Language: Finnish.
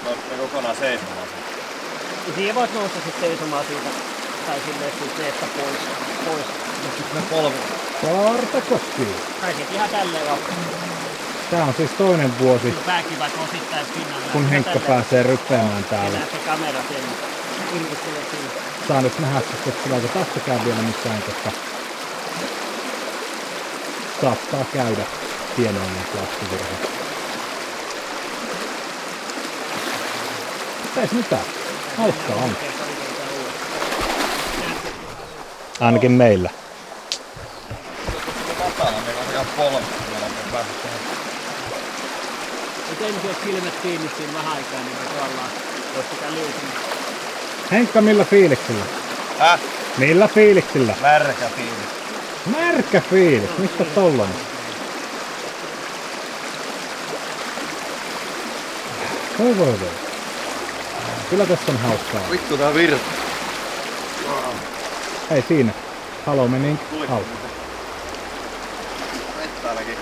Nousta kokonaan seisomaan. Siihen voit nousta sitten seisomaan siitä. Tai silleen siitä veestä pois. Ne polvi. Kaarta koskii. Tai sit ihan tälleen vaan. Tää on siis toinen vuosi, Pääkivät osittain pinnalla. kun Henkka pääsee ryppäämään täällä. Se kamera siellä. Irvistelee siinä. Saa nyt nähdä sitten, että tuleeko tästäkään vielä missään, koska saattaa käydä pienoinen lapsivirhe. Ei mitään. Hauskaa on. Ainakin meillä. Matala, meillä on ihan polvi. Miten jos silmät kiinni siinä vähän aikaa, niin me ollaan sitä liukunut. Henkka, millä fiiliksillä? Millä fiiliksillä? Märkä fiilis. Märkä fiilis? Mistä tollanen? Voi. Kyllä tässä on hauskaa. Vittu tää virta. Ei siinä. Halo meni hauskaa. Vettä ainakin